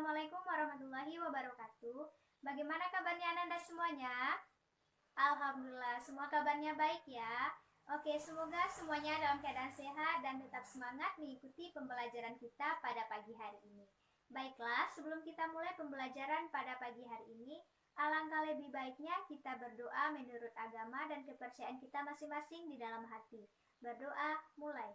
Assalamualaikum warahmatullahi wabarakatuh. Bagaimana kabarnya Ananda semuanya? Alhamdulillah, semua kabarnya baik ya. Oke, semoga semuanya dalam keadaan sehat dan tetap semangat mengikuti pembelajaran kita pada pagi hari ini. Baiklah, sebelum kita mulai pembelajaran pada pagi hari ini, alangkah lebih baiknya kita berdoa menurut agama dan kepercayaan kita masing-masing di dalam hati. Berdoa, mulai.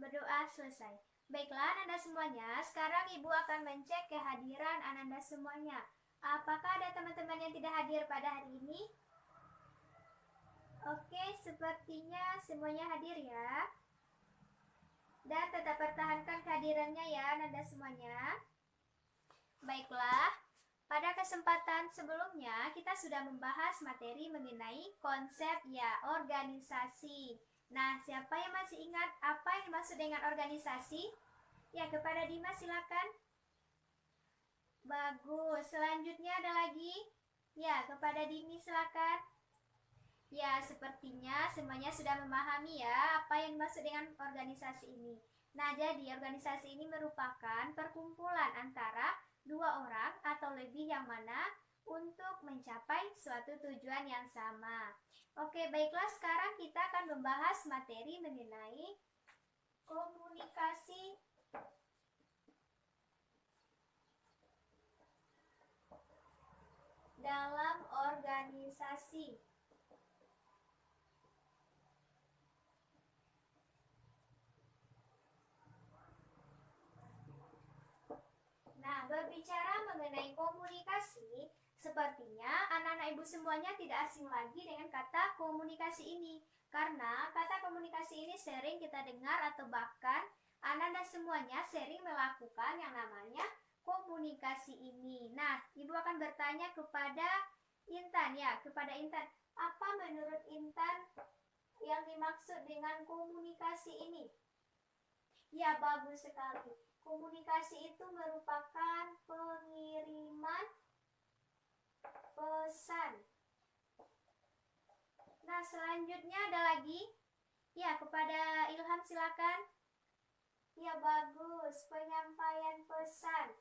Berdoa selesai. Baiklah Ananda semuanya, sekarang Ibu akan mencek kehadiran Ananda semuanya. Apakah ada teman-teman yang tidak hadir pada hari ini? Oke, sepertinya semuanya hadir ya. Dan tetap pertahankan kehadirannya ya Ananda semuanya. Baiklah, pada kesempatan sebelumnya kita sudah membahas materi mengenai konsep ya organisasi. Nah, siapa yang masih ingat apa yang dimaksud dengan organisasi? Ya, kepada Dimas silakan. Bagus. Selanjutnya ada lagi? Ya, kepada Dini silakan. Ya, sepertinya semuanya sudah memahami ya apa yang dimaksud dengan organisasi ini. Nah, jadi organisasi ini merupakan perkumpulan antara dua orang atau lebih yang mana untuk mencapai suatu tujuan yang sama. Oke, baiklah sekarang kita akan membahas materi mengenai komunikasi dalam organisasi. Nah, berbicara mengenai komunikasi, sepertinya anak-anak ibu semuanya tidak asing lagi dengan kata komunikasi ini. Karena kata komunikasi ini sering kita dengar atau bahkan anak-anak semuanya sering melakukan yang namanya komunikasi ini. Nah, ibu akan bertanya kepada Intan ya, kepada Intan. Apa menurut Intan yang dimaksud dengan komunikasi ini? Ya, bagus sekali. Komunikasi itu merupakan pengiriman pesan. Nah, selanjutnya ada lagi. Ya, kepada Ilham silakan. Ya, bagus. Penyampaian pesan.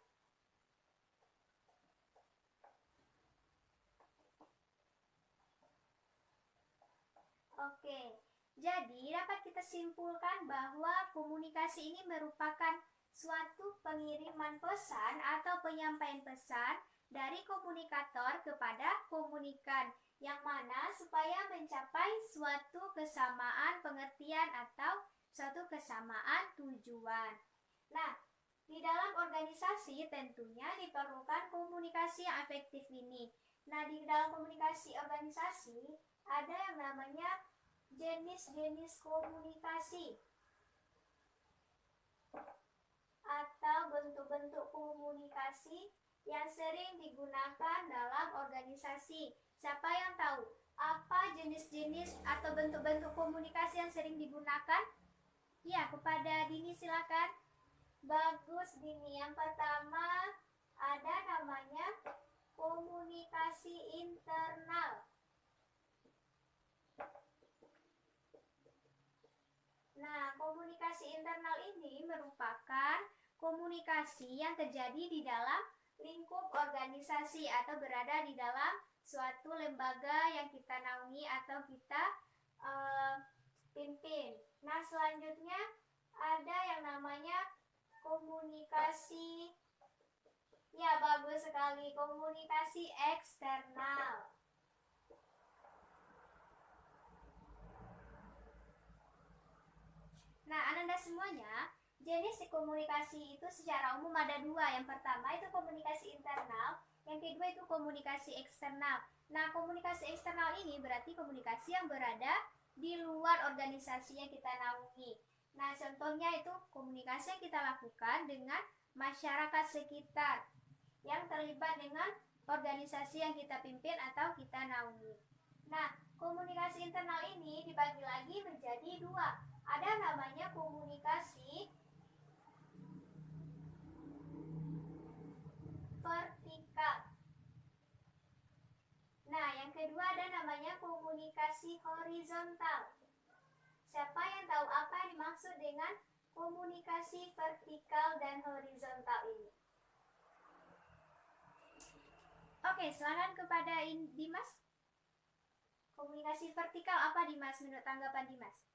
Oke. Jadi, dapat kita simpulkan bahwa komunikasi ini merupakan suatu pengiriman pesan atau penyampaian pesan dari komunikator kepada komunikan, yang mana supaya mencapai suatu kesamaan pengertian atau suatu kesamaan tujuan. Nah, di dalam organisasi tentunya diperlukan komunikasi yang efektif ini. Nah, di dalam komunikasi organisasi ada yang namanya jenis-jenis komunikasi atau bentuk-bentuk komunikasi yang sering digunakan dalam organisasi. Siapa yang tahu apa jenis-jenis atau bentuk-bentuk komunikasi yang sering digunakan? Ya, kepada Dini silakan. Bagus Dini. Yang pertama ada namanya komunikasi internal. Nah, komunikasi internal ini merupakan komunikasi yang terjadi di dalam lingkup organisasi atau berada di dalam suatu lembaga yang kita naungi atau kita pimpin. Nah, selanjutnya ada yang namanya komunikasi, ya bagus sekali, komunikasi eksternal. Nah, Ananda semuanya, jenis komunikasi itu secara umum ada dua. Yang pertama itu komunikasi internal, yang kedua itu komunikasi eksternal. Nah, komunikasi eksternal ini berarti komunikasi yang berada di luar organisasi yang kita naungi. Nah, contohnya itu komunikasi yang kita lakukan dengan masyarakat sekitar yang terlibat dengan organisasi yang kita pimpin atau kita naungi. Nah, komunikasi internal ini dibagi lagi menjadi dua. Ada namanya komunikasi vertikal. Nah, yang kedua ada namanya komunikasi horizontal. Siapa yang tahu apa yang dimaksud dengan komunikasi vertikal dan horizontal ini? Oke, silakan kepada Dimas. Komunikasi vertikal apa, Dimas, menurut tanggapan Dimas?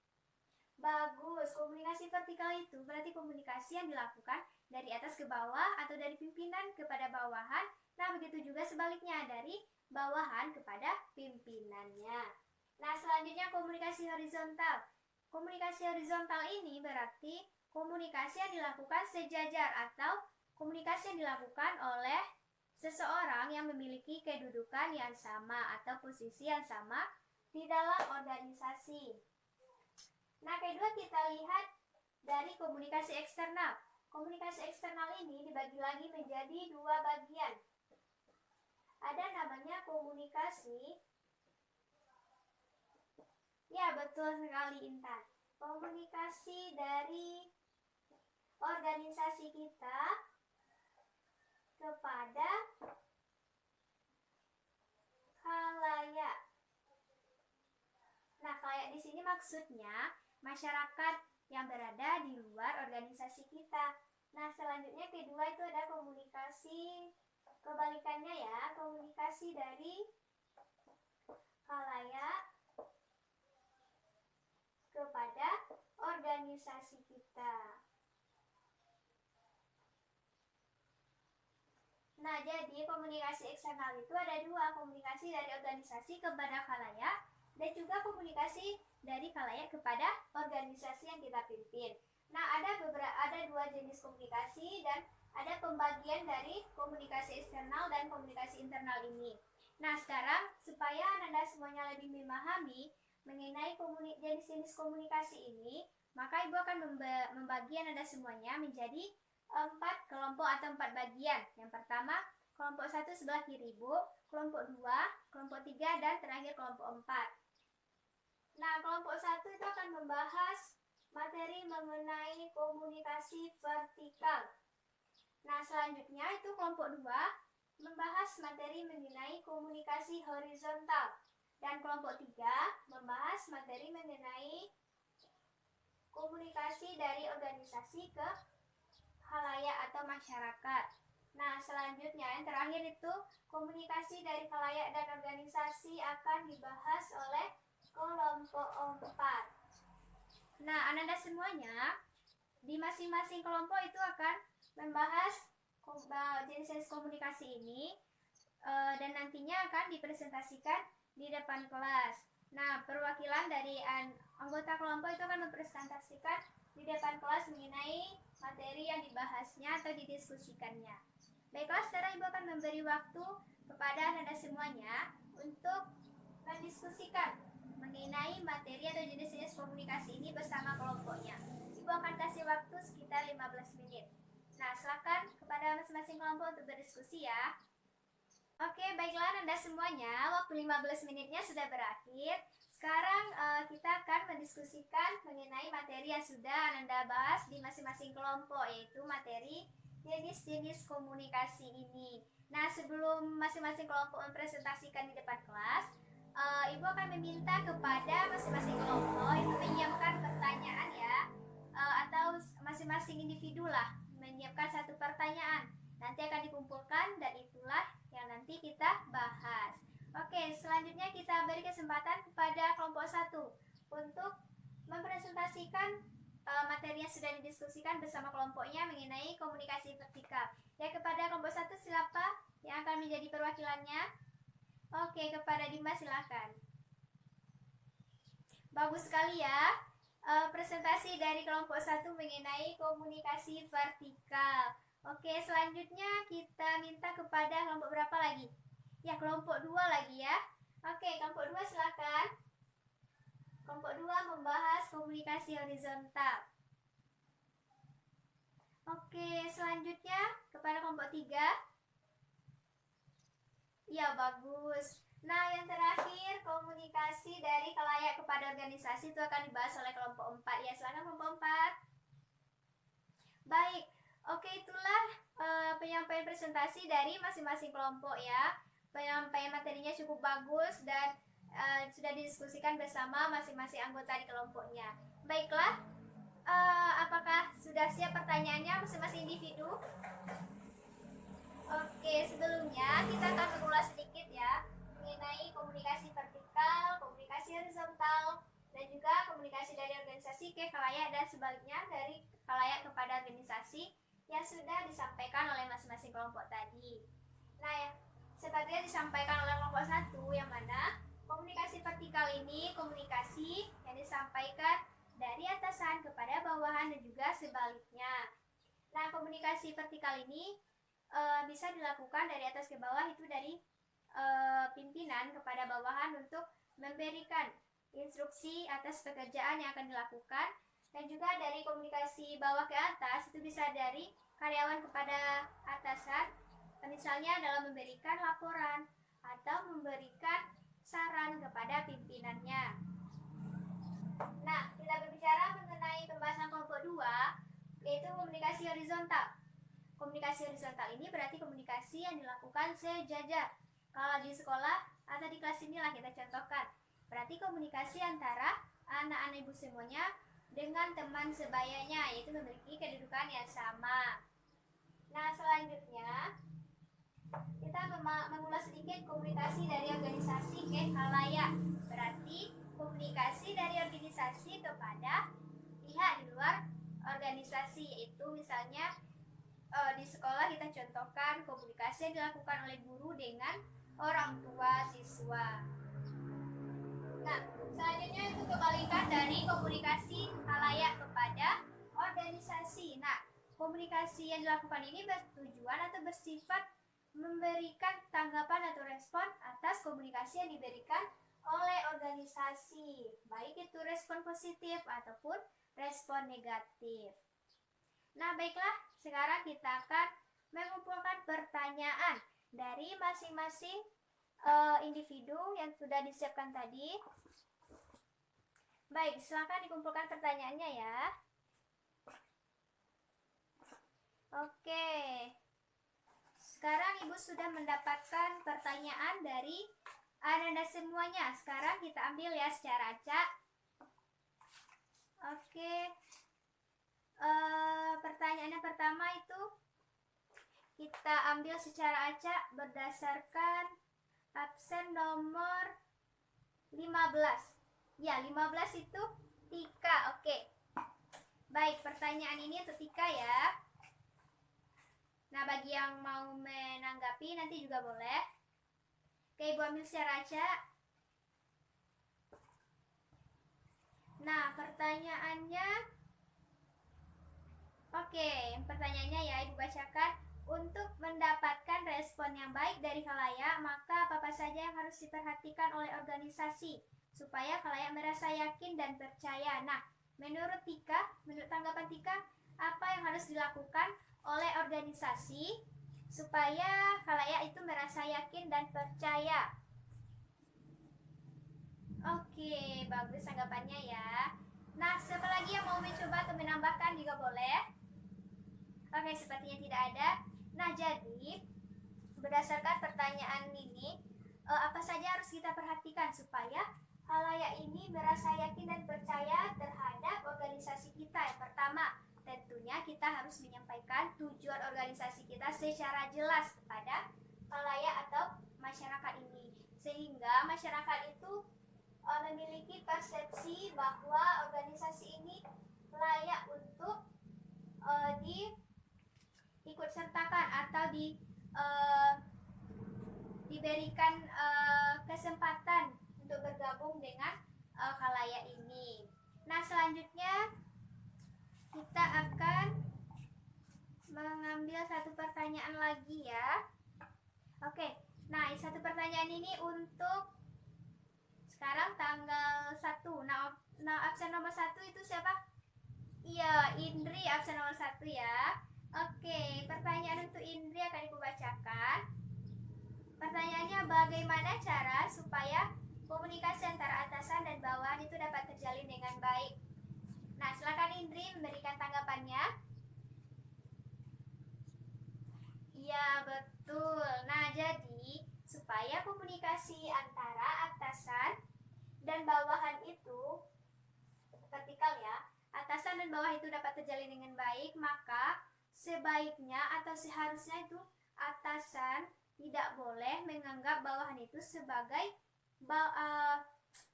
Bagus, komunikasi vertikal itu berarti komunikasi yang dilakukan dari atas ke bawah atau dari pimpinan kepada bawahan. Nah, begitu juga sebaliknya, dari bawahan kepada pimpinannya. Nah, selanjutnya komunikasi horizontal. Komunikasi horizontal ini berarti komunikasi yang dilakukan sejajar atau komunikasi yang dilakukan oleh seseorang yang memiliki kedudukan yang sama atau posisi yang sama di dalam organisasi. Nah, kedua kita lihat dari komunikasi eksternal. Komunikasi eksternal ini dibagi lagi menjadi dua bagian. Ada namanya komunikasi. Ya, betul sekali, Intan. Komunikasi dari organisasi kita kepada khalayak. Nah, khalayak di sini maksudnya masyarakat yang berada di luar organisasi kita. Nah, selanjutnya kedua itu ada komunikasi kebalikannya ya, komunikasi dari khalayak kepada organisasi kita. Nah, jadi komunikasi eksternal itu ada dua, komunikasi dari organisasi kepada khalayak dan juga komunikasi dari khalayak kepada organisasi yang kita pimpin. Nah, ada dua jenis komunikasi dan ada pembagian dari komunikasi eksternal dan komunikasi internal ini. Nah, sekarang supaya Anda semuanya lebih memahami mengenai jenis-jenis komunikasi ini, maka Ibu akan membagi Anda semuanya menjadi 4 kelompok atau 4 bagian. Yang pertama, kelompok 1 sebelah kiri Ibu, kelompok 2, kelompok 3, dan terakhir kelompok 4. Nah, kelompok 1 itu akan membahas materi mengenai komunikasi vertikal. Nah, selanjutnya itu kelompok 2 membahas materi mengenai komunikasi horizontal. Dan kelompok 3 membahas materi mengenai komunikasi dari organisasi ke khalayak atau masyarakat. Nah, selanjutnya yang terakhir itu komunikasi dari khalayak dan organisasi akan dibahas oleh kelompok 4. Nah, Anda semuanya di masing-masing kelompok itu akan membahas jenis-jenis komunikasi ini dan nantinya akan dipresentasikan di depan kelas. Nah, perwakilan dari anggota kelompok itu akan mempresentasikan di depan kelas mengenai materi yang dibahasnya atau didiskusikannya. Baiklah, sekarang Ibu akan memberi waktu kepada Anda semuanya untuk mendiskusikan mengenai materi atau jenis-jenis komunikasi ini bersama kelompoknya. Ibu akan kasih waktu sekitar 15 menit. Nah, silakan kepada masing-masing kelompok untuk berdiskusi ya. Oke, baiklah Anda semuanya, waktu 15 menitnya sudah berakhir. Sekarang kita akan mendiskusikan mengenai materi yang sudah Anda bahas di masing-masing kelompok, yaitu materi jenis-jenis komunikasi ini. Nah, sebelum masing-masing kelompok mempresentasikan di depan kelas, Ibu akan meminta kepada masing-masing kelompok itu menyiapkan pertanyaan ya, atau masing-masing individu lah menyiapkan satu pertanyaan. Nanti akan dikumpulkan dan itulah yang nanti kita bahas. Oke, selanjutnya kita beri kesempatan kepada kelompok 1 untuk mempresentasikan materi yang sudah didiskusikan bersama kelompoknya mengenai komunikasi vertikal. Ya, kepada kelompok 1 siapa yang akan menjadi perwakilannya? Oke, kepada Dimas silakan. Bagus sekali ya. Presentasi dari kelompok 1 mengenai komunikasi vertikal. Oke, selanjutnya kita minta kepada kelompok berapa lagi? Ya, kelompok 2 lagi ya. Oke, kelompok 2 silakan. Kelompok 2 membahas komunikasi horizontal. Oke, selanjutnya kepada kelompok 3. Ya, bagus. Nah, yang terakhir komunikasi dari khalayak kepada organisasi itu akan dibahas oleh kelompok 4. Ya, silakan kelompok 4. Baik. Oke, itulah penyampaian presentasi dari masing-masing kelompok ya. Penyampaian materinya cukup bagus dan sudah didiskusikan bersama masing-masing anggota di kelompoknya. Baiklah, Apakah sudah siap pertanyaannya masing-masing individu? Oke, sebelumnya kita akan mengulas sedikit ya mengenai komunikasi vertikal, komunikasi horizontal, dan juga komunikasi dari organisasi ke khalayak dan sebaliknya dari khalayak kepada organisasi yang sudah disampaikan oleh masing-masing kelompok tadi. Nah, ya, seperti yang disampaikan oleh kelompok 1, yang mana komunikasi vertikal ini komunikasi yang disampaikan dari atasan kepada bawahan dan juga sebaliknya. Nah, komunikasi vertikal ini bisa dilakukan dari atas ke bawah, itu dari pimpinan kepada bawahan untuk memberikan instruksi atas pekerjaan yang akan dilakukan, dan juga dari komunikasi bawah ke atas itu bisa dari karyawan kepada atasan, misalnya dalam memberikan laporan atau memberikan saran kepada pimpinannya. Nah, kita berbicara mengenai pembahasan kelompok 2, yaitu komunikasi horizontal. Komunikasi horizontal ini berarti komunikasi yang dilakukan sejajar. Kalau di sekolah atau di kelas inilah kita contohkan. Berarti komunikasi antara anak-anak ibu semuanya dengan teman sebayanya, yaitu memiliki kedudukan yang sama. Nah, selanjutnya kita mengulas sedikit komunikasi dari organisasi ke khalayak. Berarti komunikasi dari organisasi kepada pihak di luar organisasi, yaitu misalnya di sekolah kita contohkan komunikasi yang dilakukan oleh guru dengan orang tua siswa. Nah, selanjutnya itu kebalikan dari komunikasi khalayak kepada organisasi. Nah, komunikasi yang dilakukan ini bertujuan atau bersifat memberikan tanggapan atau respon atas komunikasi yang diberikan oleh organisasi, baik itu respon positif ataupun respon negatif. Nah, baiklah, sekarang kita akan mengumpulkan pertanyaan dari masing-masing individu yang sudah disiapkan tadi. Baik, silakan dikumpulkan pertanyaannya ya. Oke. Sekarang Ibu sudah mendapatkan pertanyaan dari Anda semuanya. Sekarang kita ambil ya secara acak. Oke. Pertanyaan yang pertama itu kita ambil secara acak berdasarkan absen nomor 15. Ya, 15 itu Tika. Oke. Baik, pertanyaan ini untuk Tika ya. Nah, bagi yang mau menanggapi nanti juga boleh. Oke, Ibu ambil secara acak. Nah, pertanyaannya, oke, pertanyaannya ya Ibu bacakan. Untuk mendapatkan respon yang baik dari khalayak, maka apa saja yang harus diperhatikan oleh organisasi supaya khalayak merasa yakin dan percaya. Nah, menurut Tika, menurut tanggapan Tika, apa yang harus dilakukan oleh organisasi supaya khalayak itu merasa yakin dan percaya? Oke, bagus tanggapannya ya. Nah, siapa lagi yang mau mencoba atau menambahkan juga boleh. Oke, sepertinya tidak ada. Nah, jadi berdasarkan pertanyaan ini, apa saja harus kita perhatikan supaya khalayak ini merasa yakin dan percaya terhadap organisasi kita? Yang pertama, tentunya kita harus menyampaikan tujuan organisasi kita secara jelas kepada khalayak atau masyarakat ini, sehingga masyarakat itu memiliki persepsi bahwa organisasi ini layak untuk diikut sertakan atau diberikan kesempatan untuk bergabung dengan khalayak ini. Nah, selanjutnya kita akan mengambil satu pertanyaan lagi ya. Oke, nah satu pertanyaan ini untuk sekarang tanggal 1. Nah, absen nomor 1 itu siapa? Iya, Indri absen nomor 1 ya. Oke, pertanyaan untuk Indri akan Ibu bacakan. Pertanyaannya, bagaimana cara supaya komunikasi antara atasan dan bawahan itu dapat terjalin dengan baik? Nah, silakan Indri memberikan tanggapannya. Iya, betul. Nah, jadi supaya komunikasi antara atasan dan bawahan itu vertikal ya, atasan atasan dan bawah itu dapat terjalin dengan baik, maka sebaiknya atau seharusnya itu atasan tidak boleh menganggap bawahan itu sebagai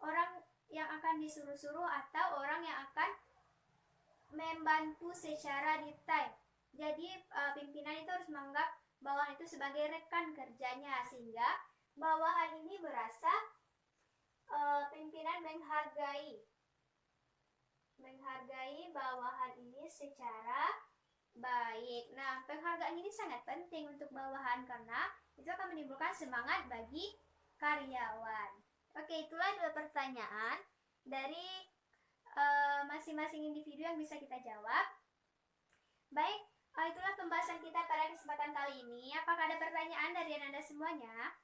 orang yang akan disuruh-suruh atau orang yang akan membantu secara detail. Jadi pimpinan itu harus menganggap bawahan itu sebagai rekan kerjanya, sehingga bawahan ini merasa pimpinan menghargai bawahan ini secara baik. Nah, penghargaan ini sangat penting untuk bawahan karena itu akan menimbulkan semangat bagi karyawan. Oke, itulah 2 pertanyaan dari masing-masing individu yang bisa kita jawab. Baik, itulah pembahasan kita pada kesempatan kali ini. Apakah ada pertanyaan dari Anda semuanya?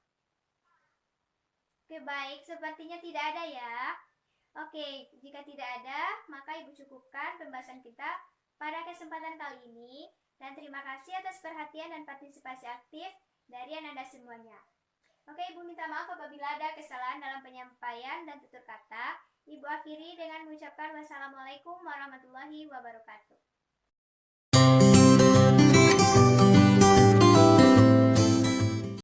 Oke, baik, sepertinya tidak ada ya. Oke, jika tidak ada, maka Ibu cukupkan pembahasan kita pada kesempatan kali ini. Dan terima kasih atas perhatian dan partisipasi aktif dari Anda semuanya. Oke, Ibu minta maaf apabila ada kesalahan dalam penyampaian dan tutur kata. Ibu akhiri dengan mengucapkan wassalamualaikum warahmatullahi wabarakatuh.